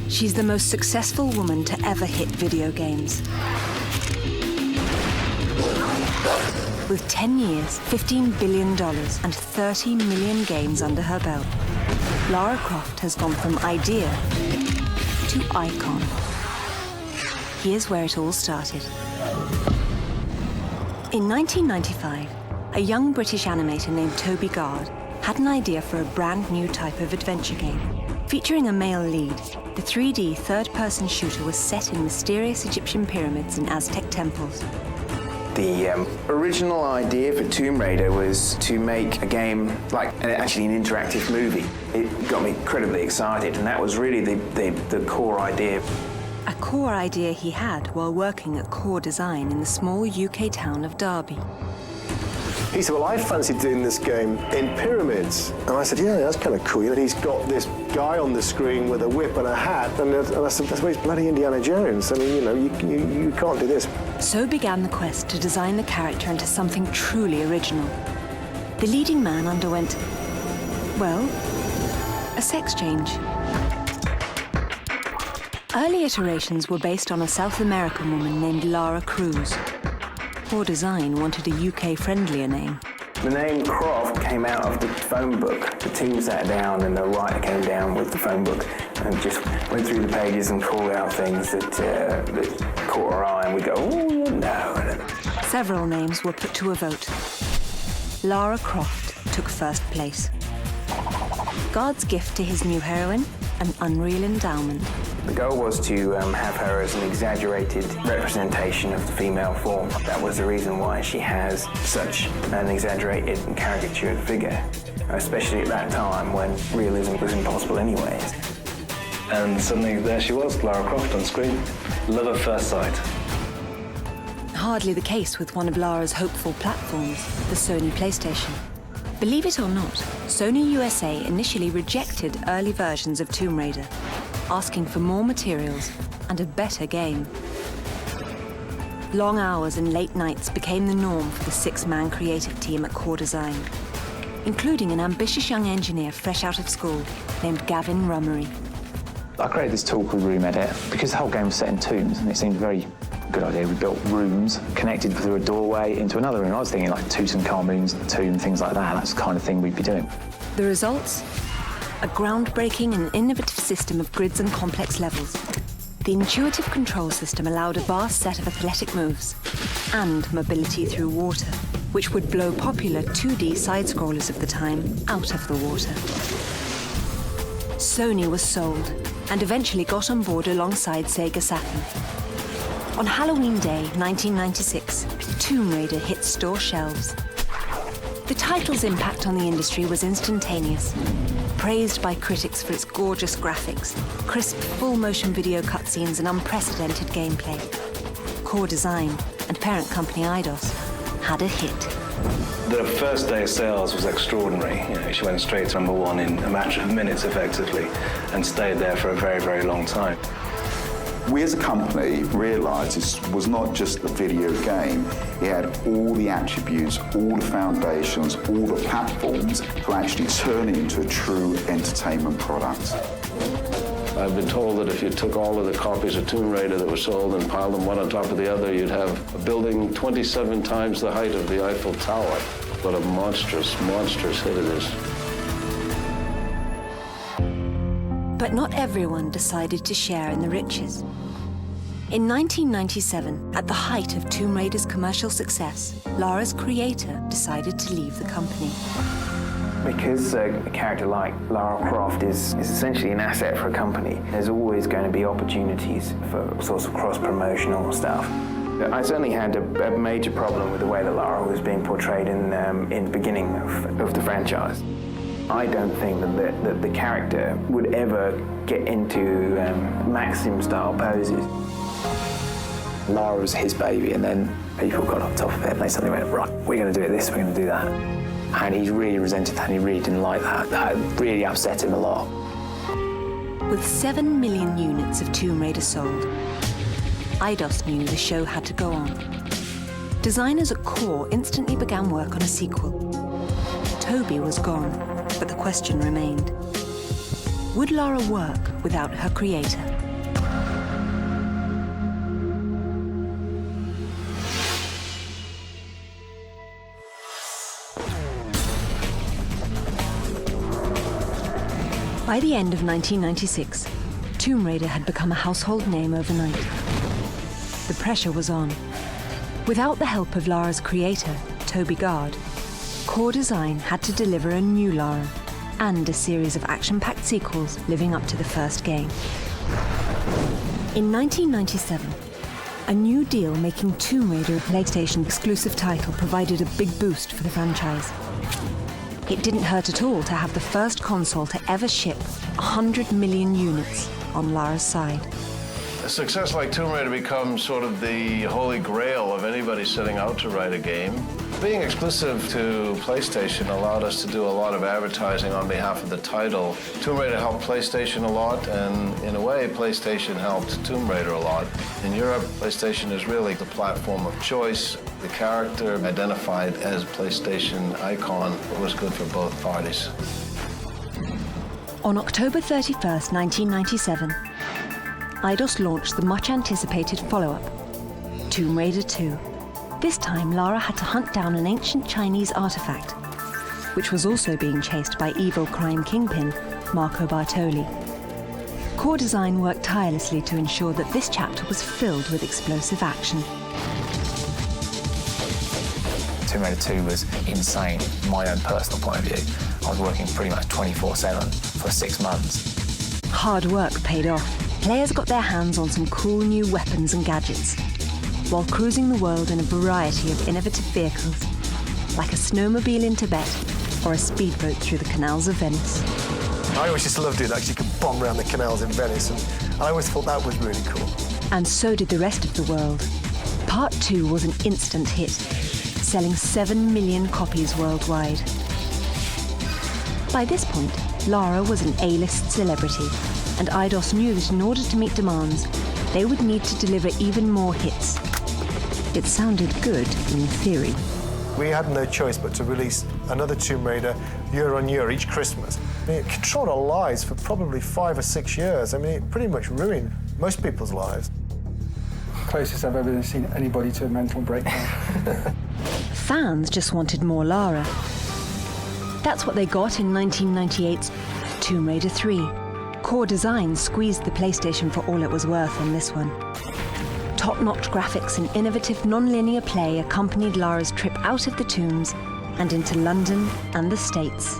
She's the most successful woman to ever hit video games. With 10 years, $15 billion, and 30 million games under her belt, Lara Croft has gone from idea to icon. Here's where it all started. In 1995, a young British animator named Toby Gard had an idea for a brand new type of adventure game. Featuring a male lead, the 3D third-person shooter was set in mysterious Egyptian pyramids and Aztec temples. The original idea for Tomb Raider was to make a game like actually an interactive movie. It got me incredibly excited, and that was really the core idea. A core idea he had while working at Core Design in the small UK town of Derby. He said, well, I fancied doing this game in pyramids. And I said, yeah, that's kind of cool. You know, he's got this guy on the screen with a whip and a hat. And I said, that's why he's bloody Indiana Jones. I mean, you know, you can't do this. So began the quest to design the character into something truly original. The leading man underwent, well, a sex change. Early iterations were based on a South American woman named Lara Cruz. Core Design wanted a UK-friendlier name. The name Croft came out of the phone book. The team sat down and the writer came down with the phone book and just went through the pages and called out things that caught our eye, and we go, oh, no. Several names were put to a vote. Lara Croft took first place. God's gift to his new heroine, an unreal endowment. The goal was to have her as an exaggerated representation of the female form. That was the reason why she has such an exaggerated and caricatured figure, especially at that time when realism was impossible anyways. And suddenly there she was, Lara Croft on screen. Love at first sight. Hardly the case with one of Lara's hopeful platforms, the Sony PlayStation. Believe it or not, Sony USA initially rejected early versions of Tomb Raider, asking for more materials and a better game. Long hours and late nights became the norm for the six-man creative team at Core Design, including an ambitious young engineer fresh out of school named Gavin Rummery. I created this tool called Room Edit because the whole game was set in tombs, and it seemed a very good idea. We built rooms connected through a doorway into another room. I was thinking like Tutankhamun's tomb, things like that. That's the kind of thing we'd be doing. The results? A groundbreaking and innovative system of grids and complex levels. The intuitive control system allowed a vast set of athletic moves and mobility through water, which would blow popular 2D side-scrollers of the time out of the water. Sony was sold and eventually got on board alongside Sega Saturn. On Halloween Day, 1996, Tomb Raider hit store shelves. The title's impact on the industry was instantaneous. Praised by critics for its gorgeous graphics, crisp full-motion video cutscenes and unprecedented gameplay, Core Design and parent company Eidos had a hit. The first day of sales was extraordinary. You know, she went straight to #1 in a matter of minutes, effectively, and stayed there for a very, very long time. We as a company realised this was not just a video game. It had all the attributes, all the foundations, all the platforms to actually turn it into a true entertainment product. I've been told that if you took all of the copies of Tomb Raider that were sold and piled them one on top of the other, you'd have a building 27 times the height of the Eiffel Tower. What a monstrous, monstrous hit it is. But not everyone decided to share in the riches. In 1997, at the height of Tomb Raider's commercial success, Lara's creator decided to leave the company. Because a character like Lara Croft is essentially an asset for a company, there's always going to be opportunities for sorts of cross-promotional stuff. I certainly had a major problem with the way that Lara was being portrayed in the beginning of the franchise. I don't think that the character would ever get into Maxim-style poses. Lara was his baby, and then people got on top of it and they suddenly went, right, we're going to do it this, we're going to do that. And he really resented that, and he really didn't like that. That really upset him a lot. With 7 million units of Tomb Raider sold, Eidos knew the show had to go on. Designers at Core instantly began work on a sequel. Toby was gone, but the question remained. Would Lara work without her creator? By the end of 1996, Tomb Raider had become a household name overnight. The pressure was on. Without the help of Lara's creator, Toby Gard, Core Design had to deliver a new Lara and a series of action-packed sequels living up to the first game. In 1997, a new deal making Tomb Raider a PlayStation exclusive title provided a big boost for the franchise. It didn't hurt at all to have the first console to ever ship 100 million units on Lara's side. A success like Tomb Raider becomes sort of the holy grail of anybody setting out to write a game. Being exclusive to PlayStation allowed us to do a lot of advertising on behalf of the title. Tomb Raider helped PlayStation a lot, and in a way, PlayStation helped Tomb Raider a lot. In Europe, PlayStation is really the platform of choice. The character identified as PlayStation icon was good for both parties. On October 31st, 1997, Eidos launched the much-anticipated follow-up, Tomb Raider 2. This time, Lara had to hunt down an ancient Chinese artifact, which was also being chased by evil crime kingpin Marco Bartoli. Core Design worked tirelessly to ensure that this chapter was filled with explosive action. Tomb Raider 2 was insane from my own personal point of view. I was working pretty much 24/7 for 6 months. Hard work paid off. Players got their hands on some cool new weapons and gadgets, while cruising the world in a variety of innovative vehicles, like a snowmobile in Tibet or a speedboat through the canals of Venice. I always just loved it, actually, you could bomb around the canals in Venice, and I always thought that was really cool. And so did the rest of the world. Part 2 was an instant hit, selling 7 million copies worldwide. By this point, Lara was an A-list celebrity, and Eidos knew that in order to meet demands, they would need to deliver even more hits. It sounded good in theory. We had no choice but to release another Tomb Raider year on year, each Christmas. I mean, it controlled our lives for probably 5 or 6 years. I mean, it pretty much ruined most people's lives. Closest I've ever seen anybody to a mental breakdown. Fans just wanted more Lara. That's what they got in 1998's Tomb Raider 3. Core Design squeezed the PlayStation for all it was worth on this one. Top-notch graphics and innovative non-linear play accompanied Lara's trip out of the tombs and into London and the States.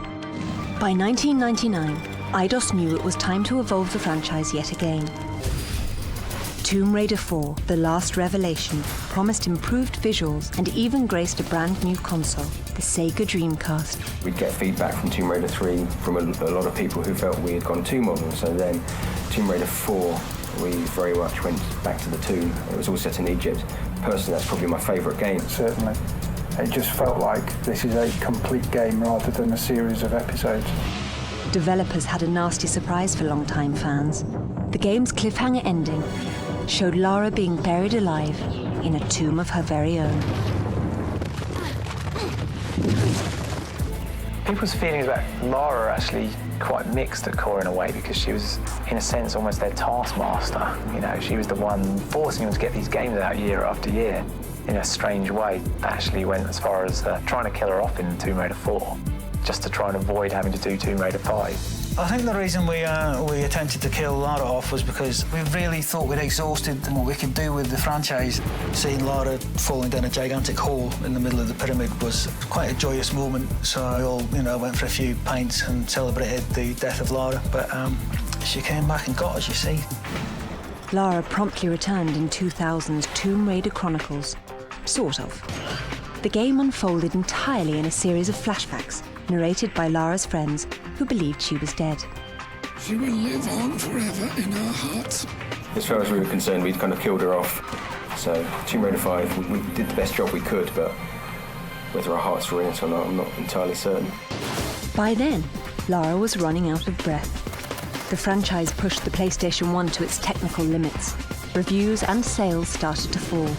By 1999, Eidos knew it was time to evolve the franchise yet again. Tomb Raider 4, The Last Revelation, promised improved visuals and even graced a brand new console, the Sega Dreamcast. We'd get feedback from Tomb Raider 3 from a lot of people who felt we had gone too modern. So then Tomb Raider 4, we very much went back to the tomb. It was all set in Egypt. Personally, that's probably my favourite game. Certainly. It just felt like this is a complete game rather than a series of episodes. Developers had a nasty surprise for long-time fans. The game's cliffhanger ending showed Lara being buried alive in a tomb of her very own. People's feelings about Lara are actually quite mixed at Core in a way, because she was, in a sense, almost their taskmaster. You know, she was the one forcing them to get these games out year after year. In a strange way, that actually went as far as trying to kill her off in Tomb Raider 4, just to try and avoid having to do Tomb Raider 5. I think the reason we attempted to kill Lara off was because we really thought we'd exhausted what we could do with the franchise. Seeing Lara falling down a gigantic hole in the middle of the pyramid was quite a joyous moment. So we all, went for a few pints and celebrated the death of Lara. But she came back and got us, you see. Lara promptly returned in 2000's Tomb Raider Chronicles. Sort of. The game unfolded entirely in a series of flashbacks, narrated by Lara's friends, who believed she was dead. She will live on forever in our hearts. As far as we were concerned, we'd kind of killed her off. So Tomb Raider 5, we did the best job we could, but whether our hearts were in it or not, I'm not entirely certain. By then, Lara was running out of breath. The franchise pushed the PlayStation 1 to its technical limits. Reviews and sales started to fall.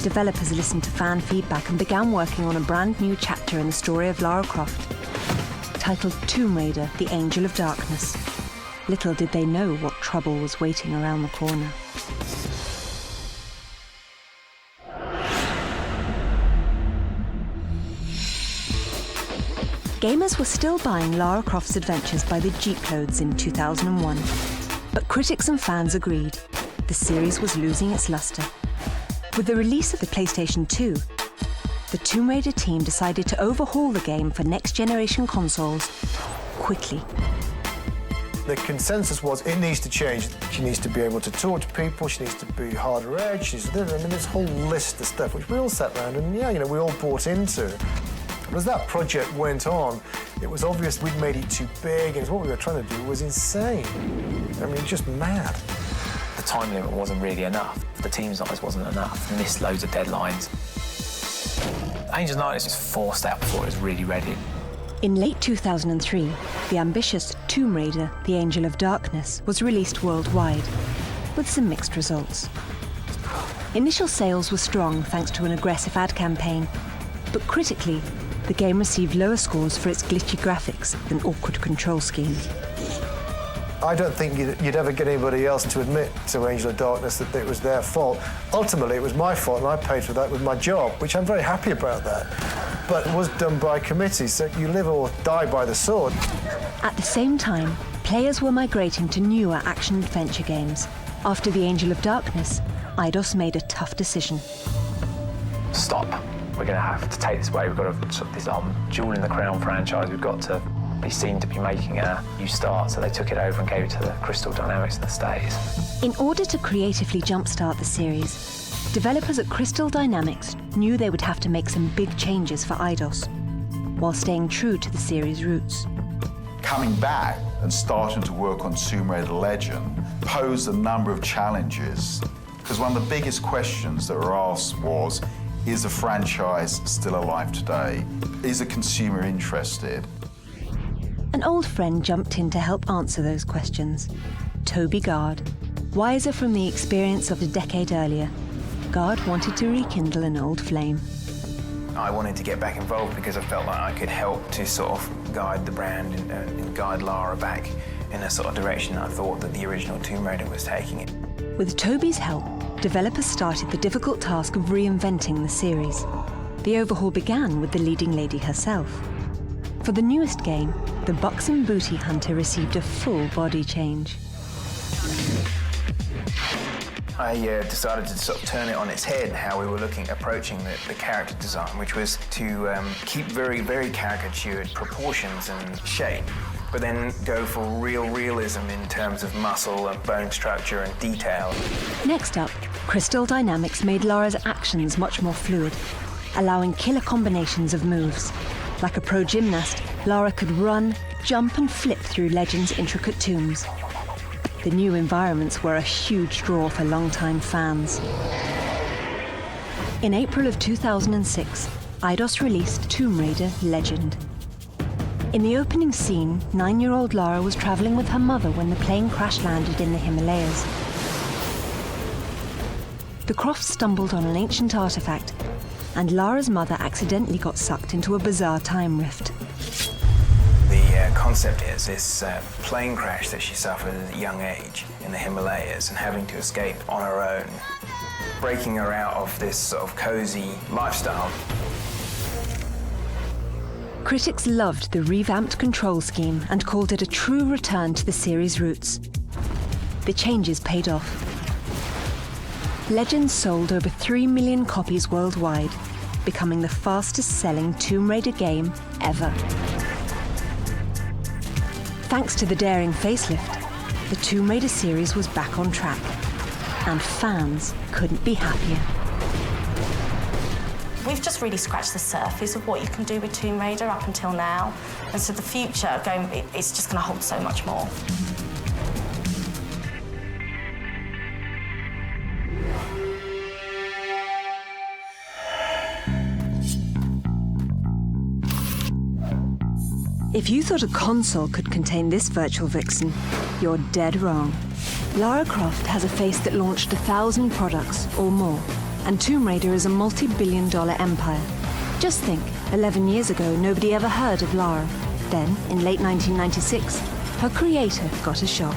Developers listened to fan feedback and began working on a brand new chapter in the story of Lara Croft, titled Tomb Raider: The Angel of Darkness. Little did they know what trouble was waiting around the corner. Gamers were still buying Lara Croft's adventures by the Jeep loads in 2001. But critics and fans agreed the series was losing its luster. With the release of the PlayStation 2, the Tomb Raider team decided to overhaul the game for next-generation consoles quickly. The consensus was it needs to change. She needs to be able to talk to people, she needs to be harder edge, she needs to do, I mean, this whole list of stuff which we all sat around and, yeah, you know, we all bought into. But as that project went on, it was obvious we'd made it too big, and what we were trying to do was insane. I mean, just mad. The time limit wasn't really enough. The team size wasn't enough. Missed loads of deadlines. Angels and Nightmares was forced out before it was really ready. In late 2003, the ambitious Tomb Raider, The Angel of Darkness, was released worldwide, with some mixed results. Initial sales were strong thanks to an aggressive ad campaign, but critically, the game received lower scores for its glitchy graphics and awkward control scheme. I don't think you'd ever get anybody else to admit to Angel of Darkness that it was their fault. Ultimately, it was my fault, and I paid for that with my job, which I'm very happy about that. But it was done by committee, so you live or die by the sword. At the same time, players were migrating to newer action-adventure games. After The Angel of Darkness, Eidos made a tough decision. Stop. We're going to have to take this way. We've got to, this Jewel in the Crown franchise, we've got to be seen to be making a new start, so they took it over and gave it to the Crystal Dynamics in the States. In order to creatively jumpstart the series, developers at Crystal Dynamics knew they would have to make some big changes for Eidos, while staying true to the series' roots. Coming back and starting to work on Tomb Raider Legend posed a number of challenges, because one of the biggest questions that were asked was, is the franchise still alive today? Is the consumer interested? An old friend jumped in to help answer those questions. Toby Gard. Wiser from the experience of a decade earlier, Gard wanted to rekindle an old flame. I wanted to get back involved because I felt like I could help to sort of guide the brand and guide Lara back in a sort of direction I thought that the original Tomb Raider was taking it. With Toby's help, developers started the difficult task of reinventing the series. The overhaul began with the leading lady herself. For the newest game, the buxom booty hunter received a full body change. I decided to sort of turn it on its head, how we were approaching the character design, which was to keep very, very caricatured proportions and shape, but then go for real realism in terms of muscle and bone structure and detail. Next up, Crystal Dynamics made Lara's actions much more fluid, allowing killer combinations of moves. Like a pro gymnast, Lara could run, jump and flip through Legend's intricate tombs. The new environments were a huge draw for longtime fans. In April of 2006, Eidos released Tomb Raider Legend. In the opening scene, 9-year-old Lara was traveling with her mother when the plane crash-landed in the Himalayas. The Crofts stumbled on an ancient artifact, and Lara's mother accidentally got sucked into a bizarre time rift. The concept is this plane crash that she suffered at a young age in the Himalayas and having to escape on her own, breaking her out of this sort of cozy lifestyle. Critics loved the revamped control scheme and called it a true return to the series' roots. The changes paid off. Legends sold over 3 million copies worldwide, becoming the fastest-selling Tomb Raider game ever. Thanks to the daring facelift, the Tomb Raider series was back on track, and fans couldn't be happier. We've just really scratched the surface of what you can do with Tomb Raider up until now, and so the future it's just going to hold so much more. If you thought a console could contain this virtual vixen, you're dead wrong. Lara Croft has a face that launched 1,000 products or more, and Tomb Raider is a multi-billion-dollar empire. Just think, 11 years ago, nobody ever heard of Lara. Then, in late 1996, her creator got a shock.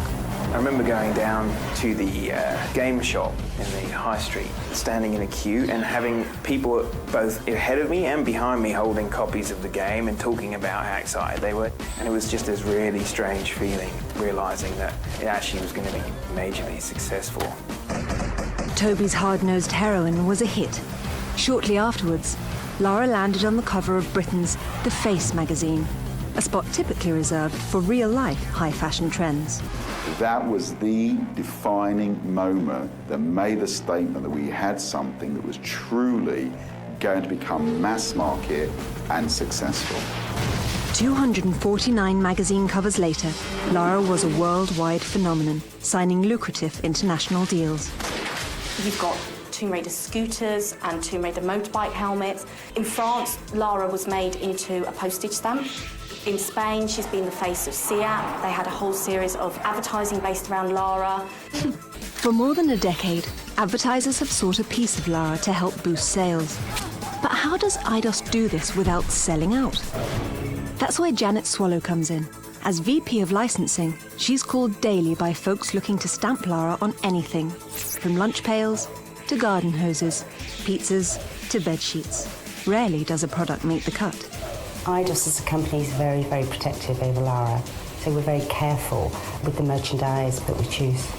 I remember going down to the game shop in the high street, standing in a queue and having people both ahead of me and behind me holding copies of the game and talking about how excited they were. And it was just this really strange feeling, realising that it actually was going to be majorly successful. Toby's hard-nosed heroine was a hit. Shortly afterwards, Lara landed on the cover of Britain's The Face magazine, a spot typically reserved for real-life high-fashion trends. That was the defining moment that made the statement that we had something that was truly going to become mass market and successful. 249 magazine covers later, Lara was a worldwide phenomenon, signing lucrative international deals. You've got Tomb Raider scooters and Tomb Raider motorbike helmets. In France, Lara was made into a postage stamp. In Spain, she's been the face of SEAT. They had a whole series of advertising based around Lara. For more than a decade, advertisers have sought a piece of Lara to help boost sales. But how does Eidos do this without selling out? That's where Janet Swallow comes in. As VP of licensing, she's called daily by folks looking to stamp Lara on anything, from lunch pails to garden hoses, pizzas to bedsheets. Rarely does a product make the cut. Eidos as a company is very, very protective over Lara, so we're very careful with the merchandise that we choose.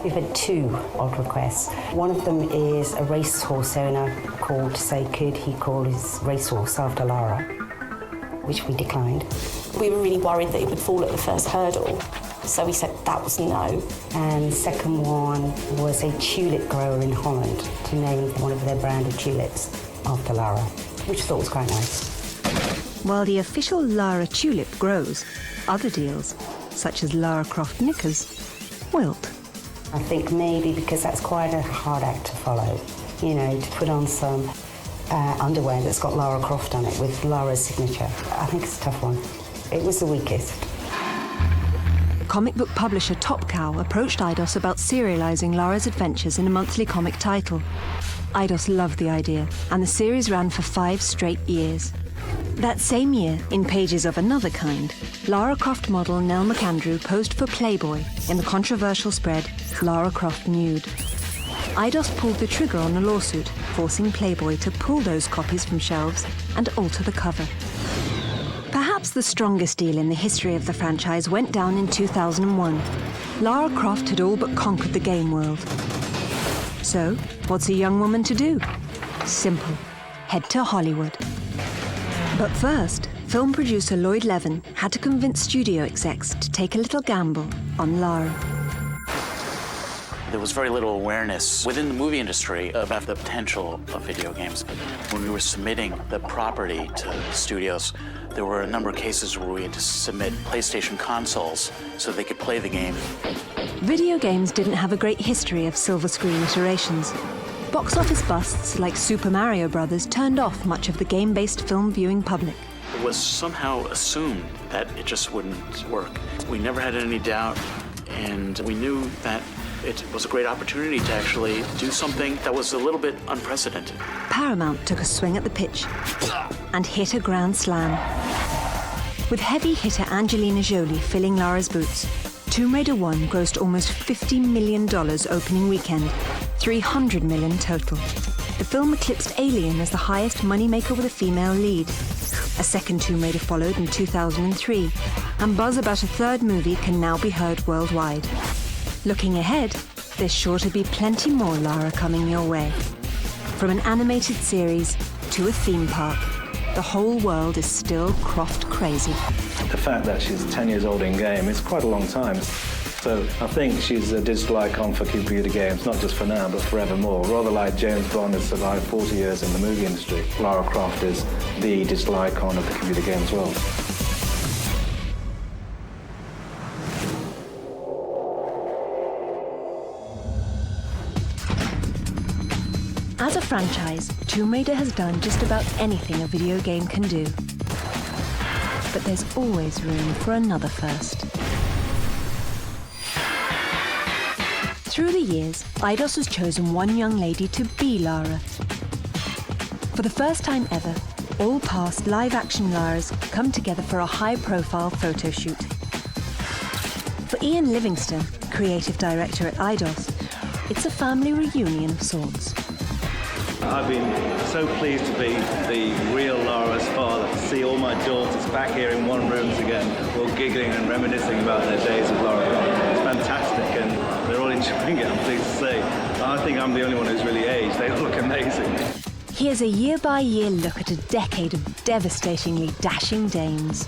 We've had 2 odd requests. One of them is a racehorse owner called to say could he call his racehorse after Lara, which we declined. We were really worried that it would fall at the first hurdle, so we said that was no. And the second one was a tulip grower in Holland to name one of their branded tulips after Lara, which I thought was quite nice. While the official Lara tulip grows, other deals, such as Lara Croft knickers, wilt. I think maybe because that's quite a hard act to follow, you know, to put on some underwear that's got Lara Croft on it with Lara's signature. I think it's a tough one. It was the weakest. Comic book publisher Top Cow approached Eidos about serializing Lara's adventures in a monthly comic title. Eidos loved the idea, and the series ran for 5 straight years. That same year, in pages of another kind, Lara Croft model Nell McAndrew posed for Playboy in the controversial spread Lara Croft Nude. Eidos pulled the trigger on a lawsuit, forcing Playboy to pull those copies from shelves and alter the cover. Perhaps the strongest deal in the history of the franchise went down in 2001. Lara Croft had all but conquered the game world. So, what's a young woman to do? Simple. Head to Hollywood. But first, film producer Lloyd Levin had to convince studio execs to take a little gamble on Lara. There was very little awareness within the movie industry about the potential of video games. When we were submitting the property to studios, there were a number of cases where we had to submit PlayStation consoles so they could play the game. Video games didn't have a great history of silver screen iterations. Box office busts like Super Mario Bros. Turned off much of the game-based film viewing public. It was somehow assumed that it just wouldn't work. We never had any doubt, and we knew that it was a great opportunity to actually do something that was a little bit unprecedented. Paramount took a swing at the pitch and hit a grand slam. With heavy hitter Angelina Jolie filling Lara's boots, Tomb Raider 1 grossed almost $50 million opening weekend, $300 million total. The film eclipsed Alien as the highest moneymaker with a female lead. A second Tomb Raider followed in 2003, and buzz about a third movie can now be heard worldwide. Looking ahead, there's sure to be plenty more Lara coming your way. From an animated series to a theme park, the whole world is still Croft crazy. The fact that she's 10 years old in game, it's quite a long time. So I think she's a digital icon for computer games, not just for now, but forevermore. Rather like James Bond has survived 40 years in the movie industry, Lara Croft is the digital icon of the computer games world. As a franchise, Tomb Raider has done just about anything a video game can do. But there's always room for another first. Through the years, Eidos has chosen one young lady to be Lara. For the first time ever, all past live-action Laras come together for a high-profile photo shoot. For Ian Livingston, creative director at Eidos, it's a family reunion of sorts. I've been so pleased to be the real Lara's father, to see all my daughters back here in one room again, all giggling and reminiscing about their days with Lara. It's fantastic, and they're all enjoying it, I'm pleased to say. I think I'm the only one who's really aged. They all look amazing. Here's a year-by-year look at a decade of devastatingly dashing dames.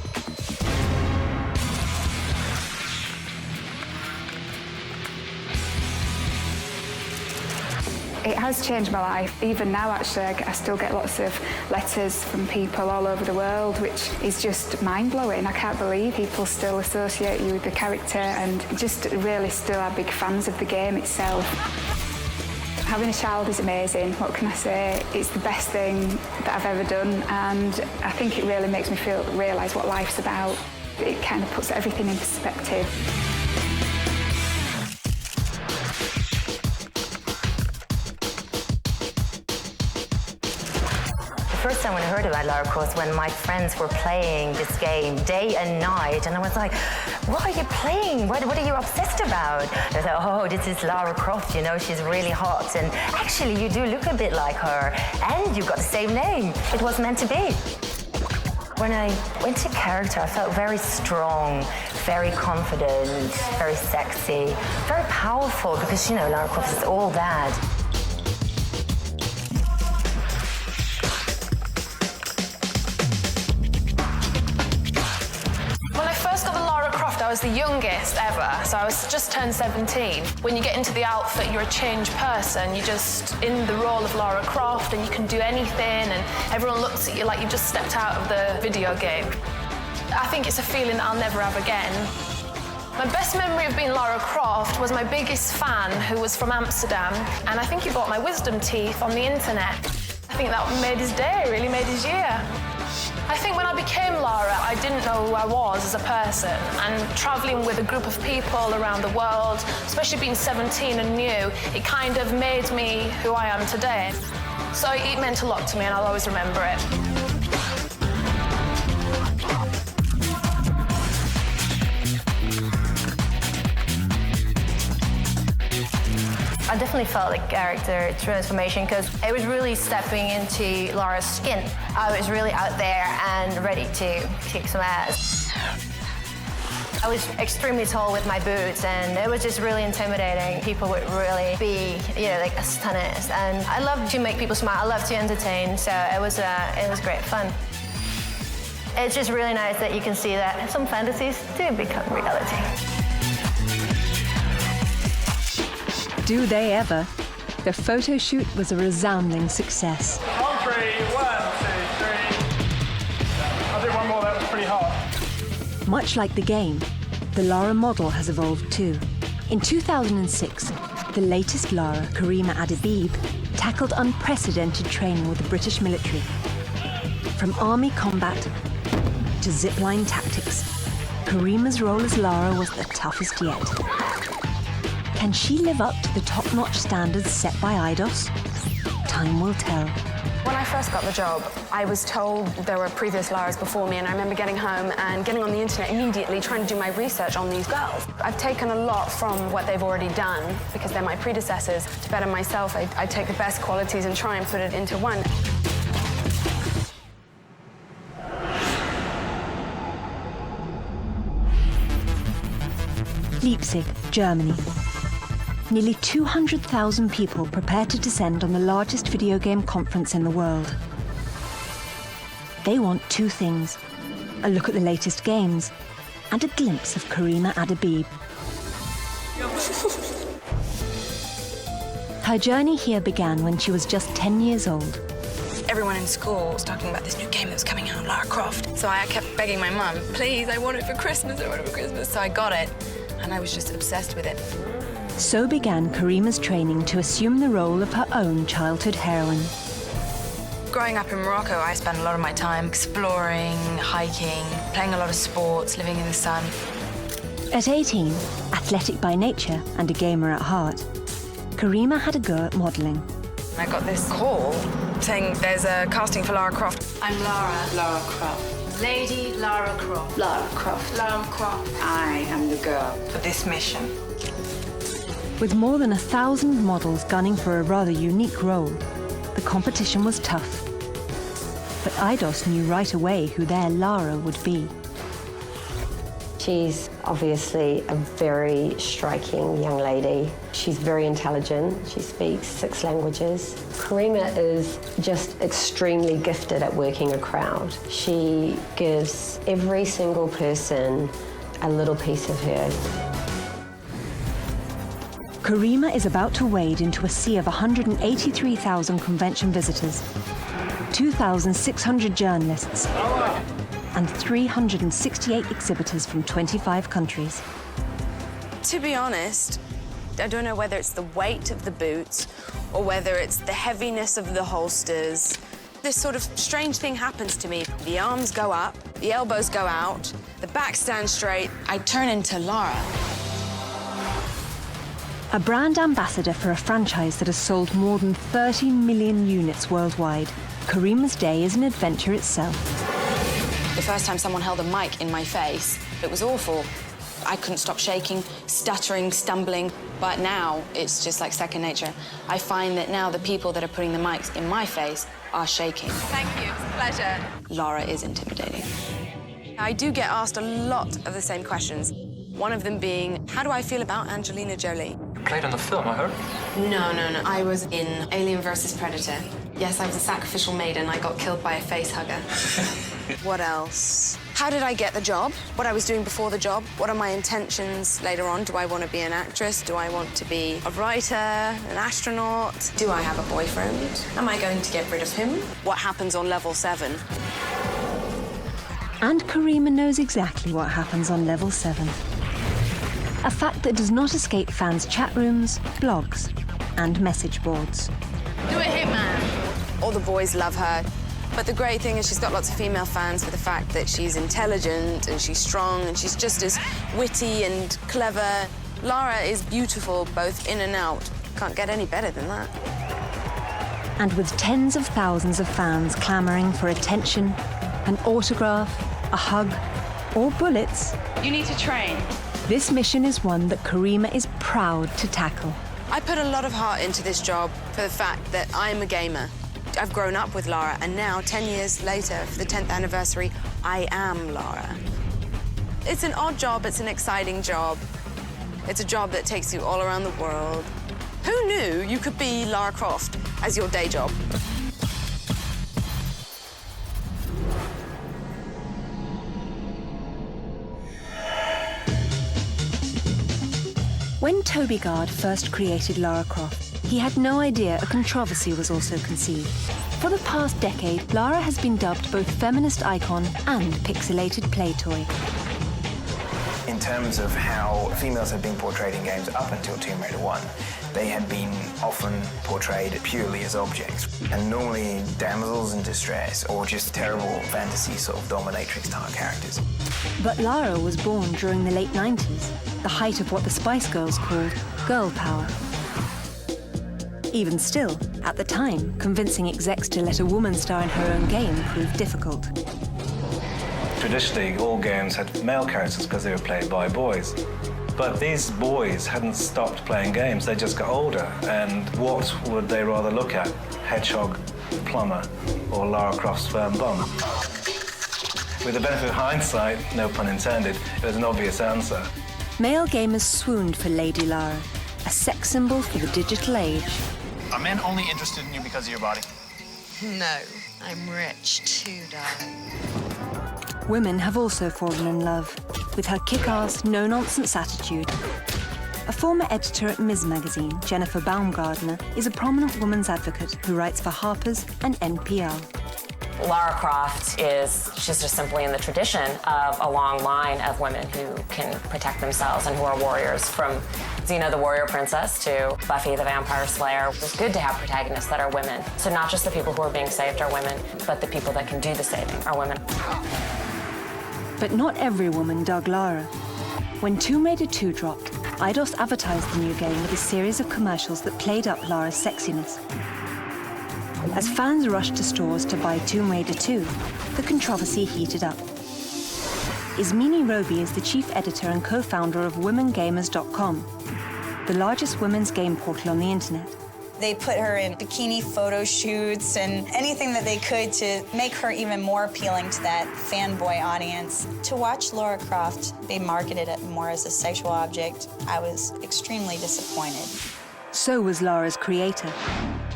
It has changed my life. Even now, actually, I still get lots of letters from people all over the world, which is just mind-blowing. I can't believe people still associate you with the character and just really still are big fans of the game itself. Having a child is amazing. What can I say? It's the best thing that I've ever done, and I think it really makes me realise what life's about. It kind of puts everything in perspective. The first time when I heard about Lara Croft, when my friends were playing this game day and night, and I was like, what are you playing? What are you obsessed about? And I thought, oh, this is Lara Croft, you know, she's really hot, and actually you do look a bit like her, and you got the same name. It was meant to be. When I went to character, I felt very strong, very confident, very sexy, very powerful, because, you know, Lara Croft is all that. I was the youngest ever, so I was just turned 17. When you get into the outfit, you're a changed person. You're just in the role of Lara Croft, and you can do anything, and everyone looks at you like you've just stepped out of the video game. I think it's a feeling that I'll never have again. My best memory of being Lara Croft was my biggest fan, who was from Amsterdam, and I think he bought my wisdom teeth on the internet. I think that made his day, really made his year. I think when I became Lara, I didn't know who I was as a person, and travelling with a group of people around the world, especially being 17 and new, it kind of made me who I am today. So it meant a lot to me, and I'll always remember it. I definitely felt like character transformation because it was really stepping into Lara's skin. I was really out there and ready to kick some ass. I was extremely tall with my boots, and it was just really intimidating. People would really be, you know, like stunners. And I love to make people smile. I love to entertain, so it was great fun. It's just really nice that you can see that some fantasies do become reality. Do they ever? The photo shoot was a resounding success. On three, 1, 2, 3. I'll do one more, that was pretty hard. Much like the game, the Lara model has evolved too. In 2006, the latest Lara, Karima Adabib, tackled unprecedented training with the British military. From army combat to zipline tactics, Karima's role as Lara was the toughest yet. Can she live up to the top-notch standards set by Eidos? Time will tell. When I first got the job, I was told there were previous Laras before me, and I remember getting home and getting on the internet immediately trying to do my research on these girls. I've taken a lot from what they've already done, because they're my predecessors. To better myself, I take the best qualities and try and put it into one. Leipzig, Germany. Nearly 200,000 people prepare to descend on the largest video game conference in the world. They want two things: a look at the latest games and a glimpse of Karima Adabib. Her journey here began when she was just 10 years old. Everyone in school was talking about this new game that was coming out, Lara Croft. So I kept begging my mum, please, I want it for Christmas, I want it for Christmas. So I got it, and I was just obsessed with it. So began Karima's training to assume the role of her own childhood heroine. Growing up in Morocco, I spent a lot of my time exploring, hiking, playing a lot of sports, living in the sun. At 18, athletic by nature and a gamer at heart, Karima had a go at modelling. I got this call saying there's a casting for Lara Croft. I'm Lara. Lara Croft. Lady Lara Croft. Lara Croft. Lara Croft. I am the girl for this mission. With more than 1,000 models gunning for a rather unique role, the competition was tough. But Eidos knew right away who their Lara would be. She's obviously a very striking young lady. She's very intelligent. She speaks 6 languages. Karima is just extremely gifted at working a crowd. She gives every single person a little piece of her. Karima is about to wade into a sea of 183,000 convention visitors, 2,600 journalists, and 368 exhibitors from 25 countries. To be honest, I don't know whether it's the weight of the boots or whether it's the heaviness of the holsters. This sort of strange thing happens to me. The arms go up, the elbows go out, the back stands straight. I turn into Lara. A brand ambassador for a franchise that has sold more than 30 million units worldwide, Karima's day is an adventure itself. The first time someone held a mic in my face, it was awful. I couldn't stop shaking, stuttering, stumbling, but now it's just like second nature. I find that now the people that are putting the mics in my face are shaking. Thank you, it's a pleasure. Lara is intimidating. I do get asked a lot of the same questions. One of them being, how do I feel about Angelina Jolie? Played on the film, I heard. No. I was in Alien vs. Predator. Yes, I was a sacrificial maiden. I got killed by a face hugger. What else? How did I get the job? What I was doing before the job? What are my intentions later on? Do I want to be an actress? Do I want to be a writer, an astronaut? Do I have a boyfriend? Am I going to get rid of him? What happens on level 7? And Karima knows exactly what happens on level 7. A fact that does not escape fans' chat rooms, blogs, and message boards. Do a hitman. All the boys love her. But the great thing is she's got lots of female fans for the fact that she's intelligent and she's strong and she's just as witty and clever. Lara is beautiful both in and out. Can't get any better than that. And with tens of thousands of fans clamoring for attention, an autograph, a hug, or bullets, You need to train. this mission is one that Karima is proud to tackle. I put a lot of heart into this job for the fact that I'm a gamer. I've grown up with Lara, and now, 10 years later, for the 10th anniversary, I am Lara. It's an odd job, it's an exciting job. It's a job that takes you all around the world. Who knew you could be Lara Croft as your day job? When Toby Gard first created Lara Croft, he had no idea a controversy was also conceived. For the past decade, Lara has been dubbed both feminist icon and pixelated play toy. In terms of how females have been portrayed in games up until Tomb Raider 1, they had been often portrayed purely as objects, and normally damsels in distress or just terrible fantasy sort of dominatrix-type characters. But Lara was born during the late 90s, the height of what the Spice Girls called girl power. Even still, at the time, convincing execs to let a woman star in her own game proved difficult. Traditionally, all games had male characters because they were played by boys. But these boys hadn't stopped playing games, they just got older. And what would they rather look at? Hedgehog, Plumber, or Lara Croft's firm bum? With the benefit of hindsight, no pun intended, it was an obvious answer. Male gamers swooned for Lady Lara, a sex symbol for the digital age. Are men only interested in you because of your body? No, I'm rich too, darling. Women have also fallen in love with her kick-ass, no-nonsense attitude. A former editor at Ms. Magazine, Jennifer Baumgardner, is a prominent women's advocate who writes for Harper's and NPR. Lara Croft is just simply in the tradition of a long line of women who can protect themselves and who are warriors, from Xena the Warrior Princess to Buffy the Vampire Slayer. It's good to have protagonists that are women. So not just the people who are being saved are women, but the people that can do the saving are women. But not every woman dug Lara. When Tomb Raider 2 dropped, Eidos advertised the new game with a series of commercials that played up Lara's sexiness. As fans rushed to stores to buy Tomb Raider 2, the controversy heated up. Ismini Roby is the chief editor and co-founder of WomenGamers.com, the largest women's game portal on the internet. They put her in bikini photo shoots and anything that they could to make her even more appealing to that fanboy audience. To watch Lara Croft be marketed more as a sexual object, I was extremely disappointed. So was Lara's creator.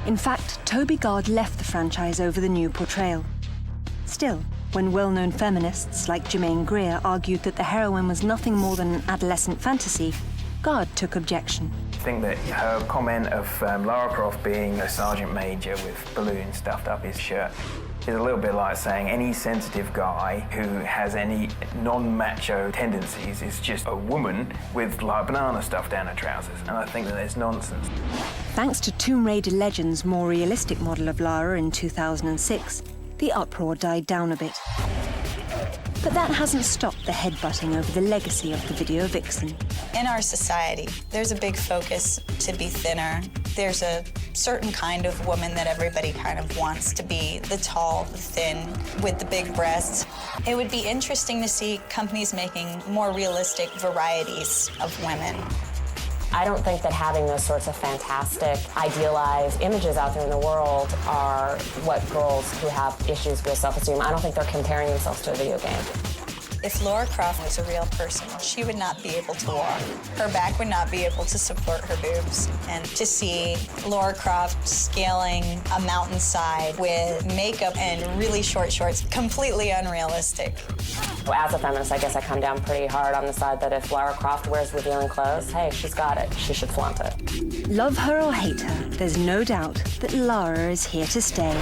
In fact, Toby Gard left the franchise over the new portrayal. Still, when well-known feminists like Germaine Greer argued that the heroine was nothing more than an adolescent fantasy, Gard took objection. I think that her comment of Lara Croft being a sergeant major with balloons stuffed up his shirt is a little bit like saying any sensitive guy who has any non-macho tendencies is just a woman with like banana stuffed down her trousers, and I think that it's nonsense. Thanks to Tomb Raider Legends' more realistic model of Lara in 2006, the uproar died down a bit. But that hasn't stopped the headbutting over the legacy of the video vixen. In our society, there's a big focus to be thinner. There's a certain kind of woman that everybody kind of wants to be, the tall, the thin, with the big breasts. It would be interesting to see companies making more realistic varieties of women. I don't think that having those sorts of fantastic, idealized images out there in the world are what girls who have issues with self-esteem, I don't think they're comparing themselves to a video game. If Lara Croft was a real person, she would not be able to walk. Her back would not be able to support her boobs. And to see Lara Croft scaling a mountainside with makeup and really short shorts, completely unrealistic. As a feminist, I guess I come down pretty hard on the side that if Lara Croft wears revealing clothes, hey, she's got it. She should flaunt it. Love her or hate her, there's no doubt that Lara is here to stay.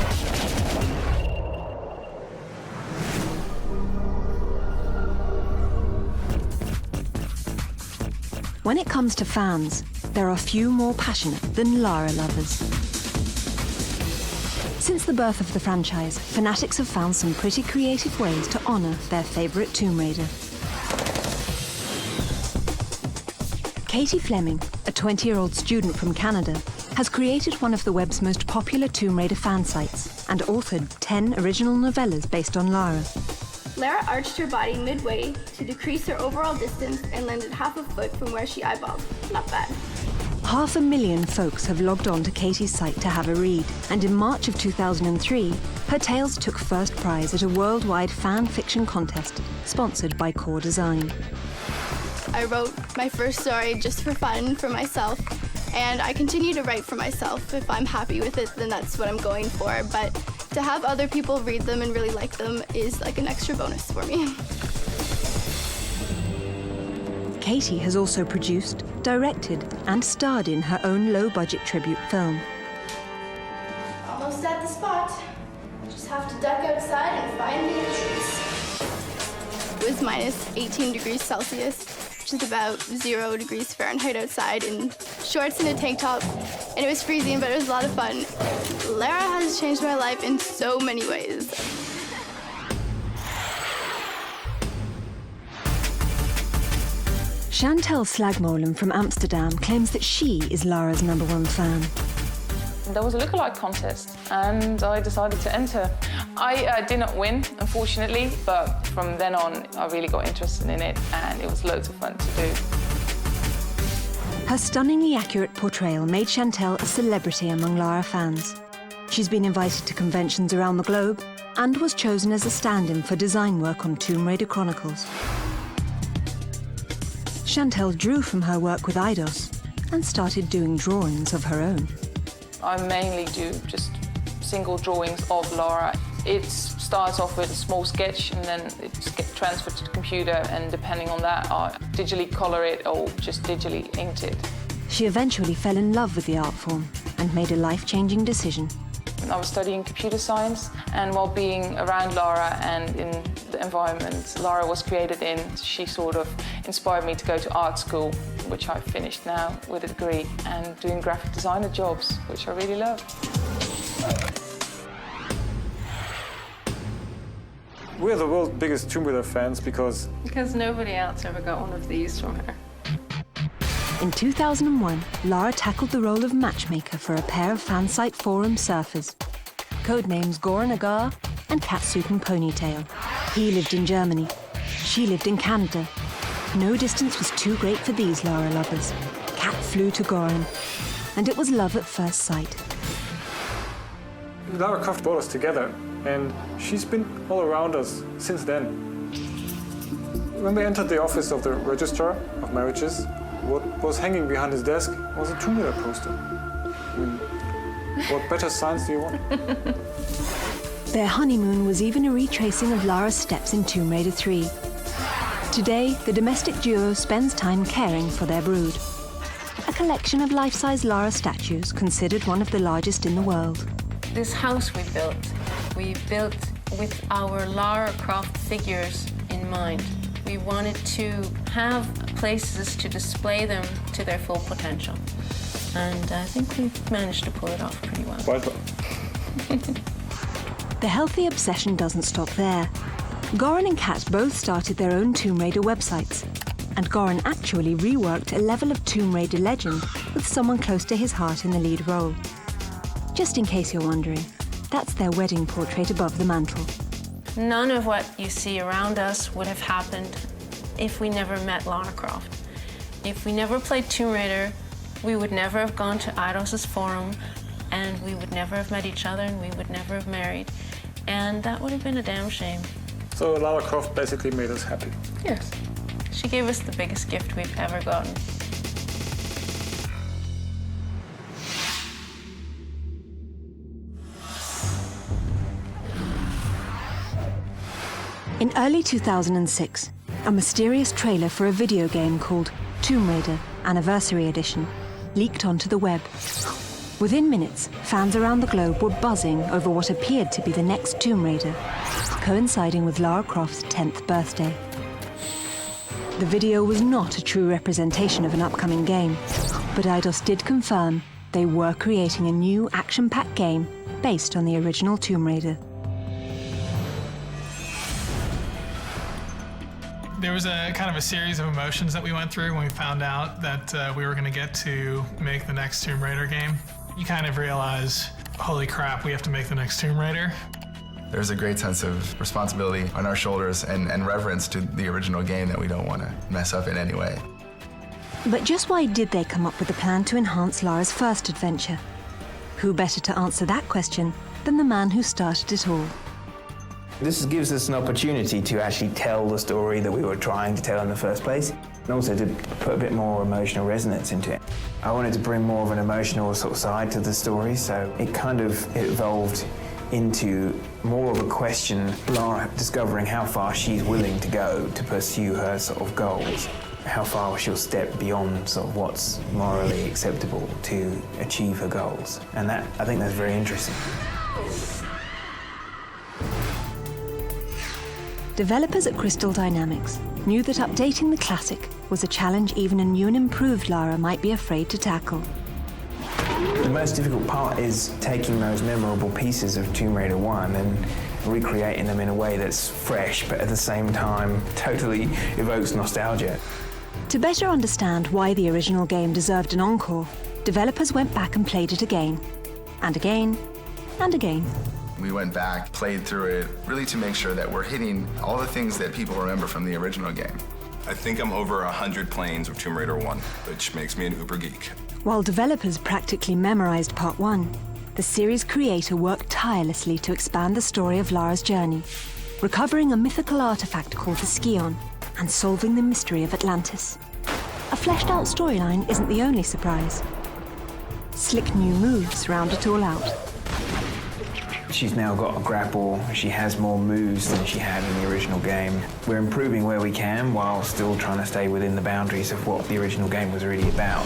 When it comes to fans, there are few more passionate than Lara lovers. Since the birth of the franchise, fanatics have found some pretty creative ways to honor their favorite Tomb Raider. Katie Fleming, a 20-year-old student from Canada, has created one of the web's most popular Tomb Raider fan sites and authored 10 original novellas based on Lara. Lara arched her body midway to decrease her overall distance and landed half a foot from where she eyeballed. Not bad. 500,000 folks have logged on to Katie's site to have a read, and in March of 2003, her tales took first prize at a worldwide fan fiction contest sponsored by Core Design. I wrote my first story just for fun, for myself, and I continue to write for myself. If I'm happy with it, then that's what I'm going for, but to have other people read them and really like them is like an extra bonus for me. Katie has also produced, directed, and starred in her own low-budget tribute film. Almost at the spot. Just have to duck outside and find the entrance. It was minus 18 degrees Celsius, which is about 0 degrees Fahrenheit outside, in shorts and a tank top, and it was freezing, but it was a lot of fun. Lara has changed my life in so many ways. Chantal Slagmolen from Amsterdam claims that she is Lara's #1 fan. There was a lookalike contest and I decided to enter. I did not win, unfortunately, but from then on I really got interested in it and it was loads of fun to do. Her stunningly accurate portrayal made Chantal a celebrity among Lara fans. She's been invited to conventions around the globe and was chosen as a stand-in for design work on Tomb Raider Chronicles. Chantal drew from her work with Eidos and started doing drawings of her own. I mainly do just single drawings of Lara. It starts off with a small sketch and then it gets transferred to the computer, and depending on that, I digitally color it or just digitally inked it. She eventually fell in love with the art form and made a life-changing decision. I was studying computer science, and while being around Lara and in the environment Lara was created in, she sort of inspired me to go to art school, which I finished now with a degree, and doing graphic designer jobs, which I really love. We're the world's biggest Tomb Raider fans because nobody else ever got one of these from her. In 2001, Lara tackled the role of matchmaker for a pair of fan site forum surfers. codenames Goran Agar and Catsuit and Ponytail. He lived in Germany. She lived in Canada. No distance was too great for these Lara lovers. Cat flew to Goran, and it was love at first sight. Lara Croft brought us together, and she's been all around us since then. When we entered the office of the Registrar of Marriages, what was hanging behind his desk was a Tomb Raider poster. I mean, what better signs do you want? Their honeymoon was even a retracing of Lara's steps in Tomb Raider 3. Today, the domestic duo spends time caring for their brood. A collection of life-size Lara statues considered one of the largest in the world. This house we built with our Lara Croft figures in mind. We wanted to have places to display them to their full potential. And I think we've managed to pull it off pretty well. Quite well. The healthy obsession doesn't stop there. Goran and Kat both started their own Tomb Raider websites, and Goran actually reworked a level of Tomb Raider legend with someone close to his heart in the lead role. Just in case you're wondering, that's their wedding portrait above the mantle. None of what you see around us would have happened if we never met Lara Croft. If we never played Tomb Raider, we would never have gone to Eidos' forum, and we would never have met each other, and we would never have married. And that would have been a damn shame. So Lara Croft basically made us happy. Yes. She gave us the biggest gift we've ever gotten. In early 2006, a mysterious trailer for a video game called Tomb Raider Anniversary Edition leaked onto the web. Within minutes, fans around the globe were buzzing over what appeared to be the next Tomb Raider, coinciding with Lara Croft's 10th birthday. The video was not a true representation of an upcoming game, but Eidos did confirm they were creating a new action-packed game based on the original Tomb Raider. There was a kind of a series of emotions that we went through when we found out that we were going to get to make the next Tomb Raider game. You kind of realize, holy crap, we have to make the next Tomb Raider. There's a great sense of responsibility on our shoulders and reverence to the original game that we don't want to mess up in any way. But just why did they come up with a plan to enhance Lara's first adventure? Who better to answer that question than the man who started it all? This gives us an opportunity to actually tell the story that we were trying to tell in the first place, and also to put a bit more emotional resonance into it. I wanted to bring more of an emotional sort of side to the story, so it kind of evolved into more of a question, Lara discovering how far she's willing to go to pursue her sort of goals, how far she'll step beyond sort of what's morally acceptable to achieve her goals. And that, I think that's very interesting. Developers at Crystal Dynamics knew that updating the classic was a challenge even a new and improved Lara might be afraid to tackle. The most difficult part is taking those memorable pieces of Tomb Raider 1 and recreating them in a way that's fresh, but at the same time totally evokes nostalgia. To better understand why the original game deserved an encore, developers went back and played it again, and again, and again. We went back, played through it, really to make sure that we're hitting all the things that people remember from the original game. I think I'm over 100 planes of Tomb Raider 1, which makes me an uber geek. While developers practically memorized Part 1, the series creator worked tirelessly to expand the story of Lara's journey, recovering a mythical artifact called the Scion and solving the mystery of Atlantis. A fleshed-out storyline isn't the only surprise. Slick new moves round it all out. She's now got a grapple, she has more moves than she had in the original game. We're improving where we can while still trying to stay within the boundaries of what the original game was really about.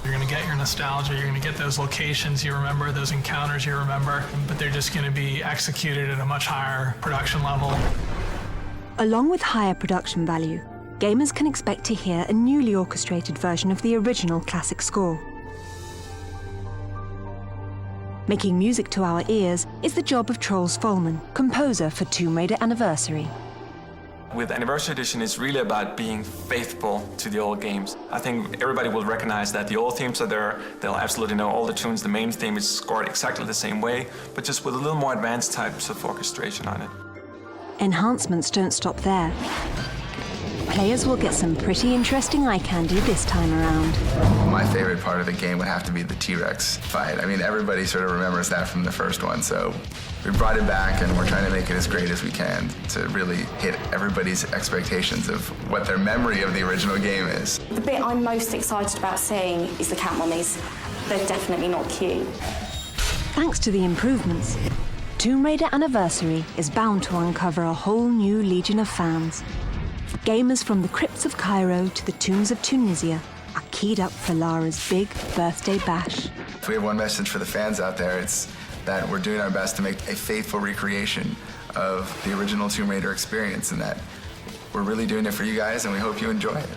You're going to get your nostalgia, you're going to get those locations you remember, those encounters you remember, but they're just going to be executed at a much higher production level. Along with higher production value, gamers can expect to hear a newly orchestrated version of the original classic score. Making music to our ears is the job of Troels Folman, composer for Tomb Raider Anniversary. With Anniversary Edition, it's really about being faithful to the old games. I think everybody will recognize that the old themes are there. They'll absolutely know all the tunes. The main theme is scored exactly the same way, but just with a little more advanced types of orchestration on it. Enhancements don't stop there. Players will get some pretty interesting eye candy this time around. My favorite part of the game would have to be the T-Rex fight. I mean, everybody sort of remembers that from the first one, so we brought it back and we're trying to make it as great as we can to really hit everybody's expectations of what their memory of the original game is. The bit I'm most excited about seeing is the cat mummies. They're definitely not cute. Thanks to the improvements, Tomb Raider Anniversary is bound to uncover a whole new legion of fans. Gamers from the crypts of Cairo to the tombs of Tunisia are keyed up for Lara's big birthday bash. If we have one message for the fans out there, it's that we're doing our best to make a faithful recreation of the original Tomb Raider experience, and that we're really doing it for you guys, and we hope you enjoy it.